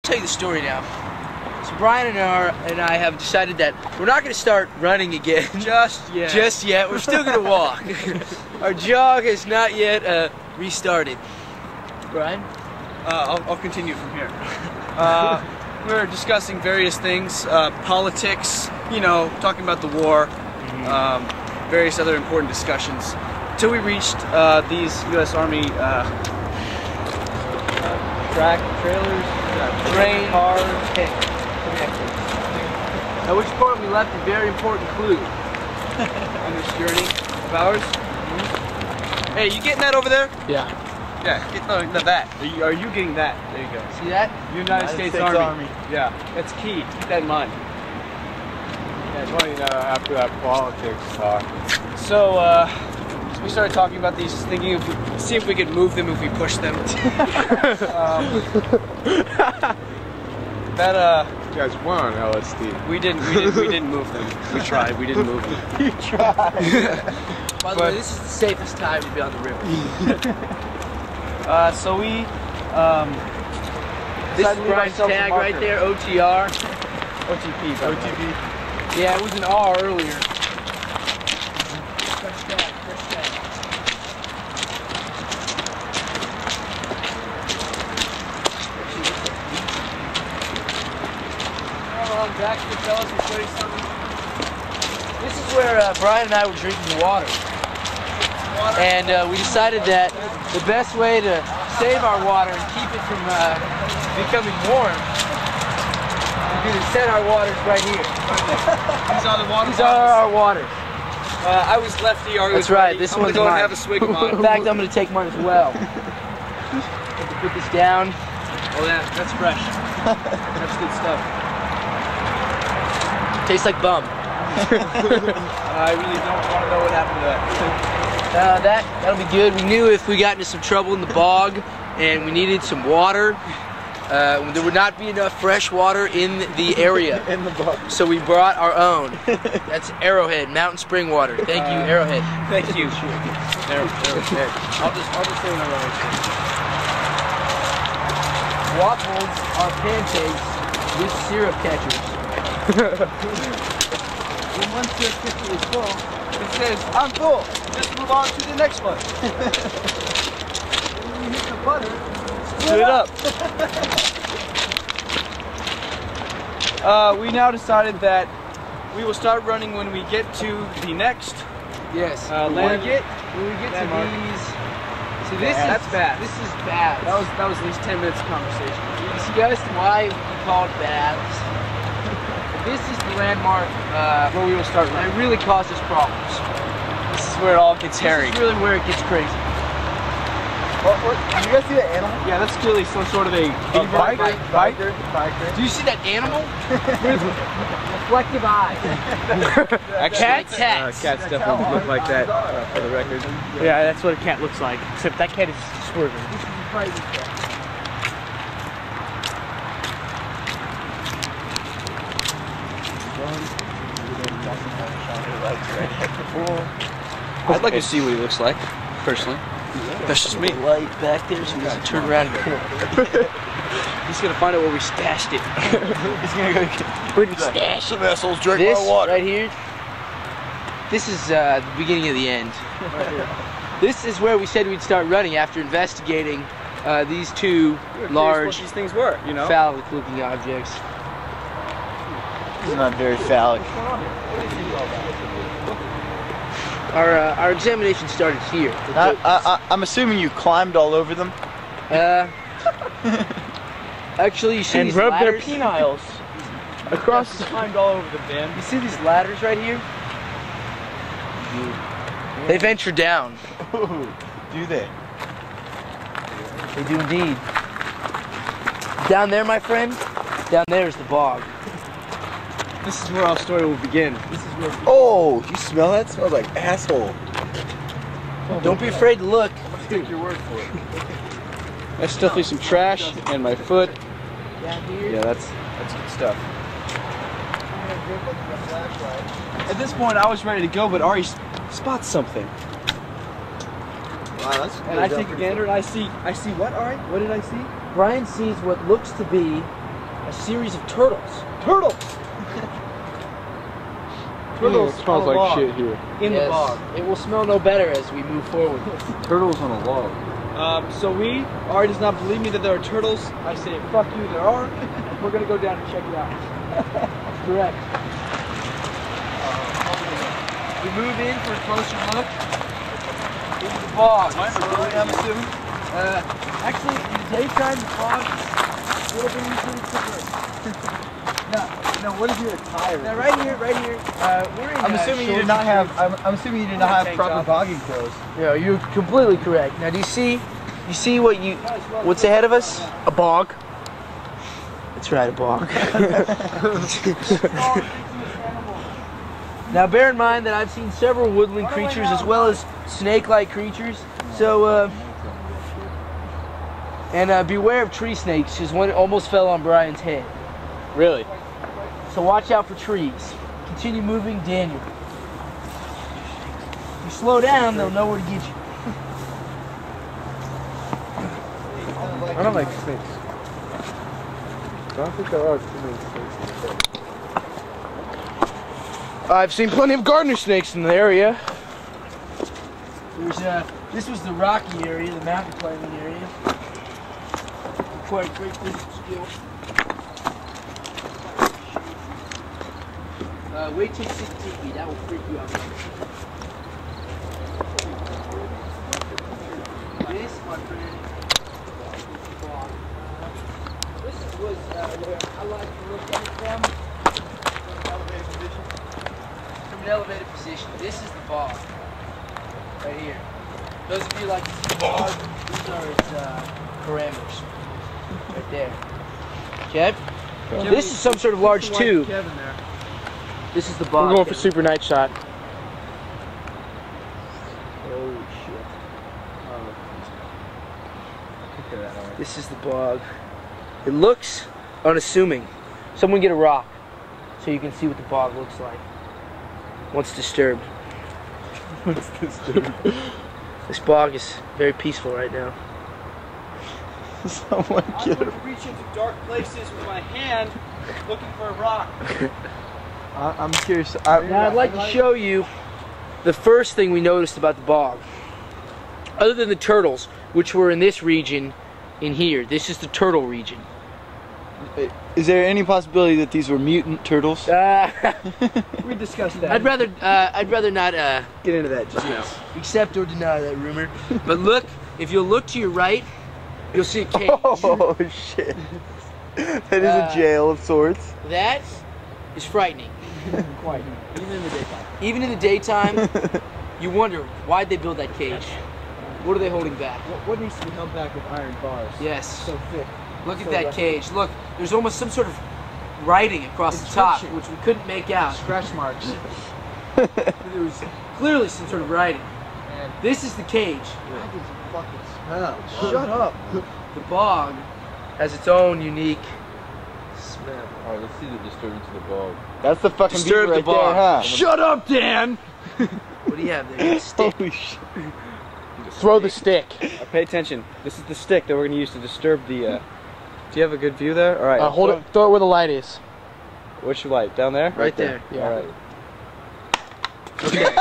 tell you the story now. So Brian and I have decided that we're not going to start running again. Just yet. Just yet. We're still going to walk. Our jog has not yet restarted. Brian? I'll continue from here. We're discussing various things, politics, you know, talking about the war, various other important discussions, until we reached these U.S. Army trailers, train, cars, connected. At which point we left a very important clue on this journey of ours. Hey, you getting that over there? Yeah. Yeah, get that. Are you getting that? There you go. See that? United States Army. Yeah, that's key. Keep that in mind. Yeah, it's funny after that politics talk. So, we started talking about these, thinking if we see if we could move them if we push them. You guys went on LSD. We didn't move them. We tried. We didn't move them. You tried. By the way, this is the safest time to be on the river. So we this is Brian's tag right there, OTR. OTP. OTP. Yeah, it was an R earlier. This is where Brian and I were drinking water. And we decided that the best way to save our water and keep it from becoming warm would be to set our waters right here. These are the water. These are our waters. I was lefty. That's right. This one's going to mine. have a swig of mine. In fact, I'm going to take mine as well. Have to put this down. Oh, that's fresh. That's good stuff. Tastes like bum. I really don't want to know what happened to that. That'll be good. We knew if we got into some trouble in the bog and we needed some water, there would not be enough fresh water in the area. In the bog. So we brought our own. That's Arrowhead, mountain spring water. Thank you, Arrowhead. Thank you. Arrowhead. I'll just say another one. Waffles are pancakes with syrup catchers. When one syrup catcher is full, it says, I'm full. Let's move on to the next one. When you hit the butter, split up. We now decided that we will start running when we get to the next. Yes. When we get to these. See, that's bad. This is bad. That was at least 10 minutes of conversation. You see, guys, why we call it baths? This is the landmark Where we will start running. that really causes problems. This is where it all gets hairy. This is really where it gets crazy. Did you guys see that animal? Yeah, that's clearly some sort of a Biker. Do you see that animal? Reflective eye. Actually, Cats. Cats definitely look like that, for the record. yeah, that's what a cat looks like. Except that cat is swerving. I'd like to see what he looks like, personally. That's just me. Light back there, so he doesn't turn around and kill. He's gonna find out where we stashed it. He's gonna go. Where did we stash Some assholes drink this my water. right here? This is the beginning of the end. This is where we said we'd start running after investigating these two large, What these things were, you know? phallic-looking objects. This is not very phallic. Our examination started here. I'm assuming you climbed all over them. Actually, you see And these rubbed their ladders? penile across. Climbed all over the bin. You see these ladders right here? They venture down. Ooh, do they? They do indeed. Down there, my friend, down there is the bog. This is where our story will begin. This is where. Oh, you smell that? It smells like asshole. Don't be afraid to look. Take your word for it. I still see some trash and my foot. Down here. Yeah, that's good stuff. At this point, I was ready to go, but Ari spots something. Wow, that's And I take a gander and I see what, Ari? What did I see? Brian sees what looks to be a series of turtles. Turtles! It smells like shit here. In the bog. It will smell no better as we move forward. Turtles on a log. So Ari does not believe me that there are turtles. I say, fuck you, there are. We're gonna go down and check it out. Correct. We move in for a closer look into the bog. I'm assuming. Actually, in the daytime, the fog is a little bit easier to traverse. No, what is your attire? Now, right here, we're in. I'm assuming you did not have. I'm assuming you did not have proper bogging clothes. Yeah, you're completely correct. Now, do you see what's ahead of us? A bog. That's right, a bog. Now, bear in mind that I've seen several woodland creatures as well as snake-like creatures. So, beware of tree snakes, because one almost fell on Brian's head. Really? So watch out for trees. Continue moving, Daniel. If you slow down, they'll know where to get you. I don't like snakes. I don't think there are too many snakes. I've seen plenty of gardener snakes in the area. This was the rocky area, the mountain climbing area. Required great physical skill. Wait till you see the tiki, that will freak you out. This, my friend, is the bog. This was where I like to look at it from an elevated position. This is the bog, right here. Those of you like to see the bog, these are its parameters, right there. Kev? This is some sort of large tube. This is the bog. We're going for super night shot. Oh shit. This is the bog. It looks unassuming. Someone get a rock so you can see what the bog looks like once disturbed. What's this dude? This bog is very peaceful right now. Someone get I'm going to reach into dark places with my hand looking for a rock. I'm curious. Now I'd like to show you the first thing we noticed about the bog. Other than the turtles, which were in this region, in here. This is the turtle region. Is there any possibility that these were mutant turtles? We discussed that. I'd rather not Get into that just now. accept or deny that rumor. But look, if you'll look to your right, you'll see a cage. Oh shit! That is a jail of sorts. That is frightening. Quite. Even in the daytime. Even in the daytime, you wonder why'd they build that cage. What are they holding back? What needs to be held back with iron bars? Yes. So thick. Look at that cage. Look, there's almost some sort of writing across the top, which we couldn't make out. Scratch marks. There was clearly some sort of writing. And this is the cage. I can fucking smell. Shut up. The bog has its own unique smell. Alright, let's see the disturbance of the bog. That's the fucking Disturb beaver the right bog. there, huh? Shut up, Dan! What do you have there? A stick. Holy shit. Throw the stick. Pay attention. This is the stick that we're going to use to disturb the... Do you have a good view there? All right. Hold it. Throw it where the light is. Which light? Down there? Right there. Yeah. All right. Okay.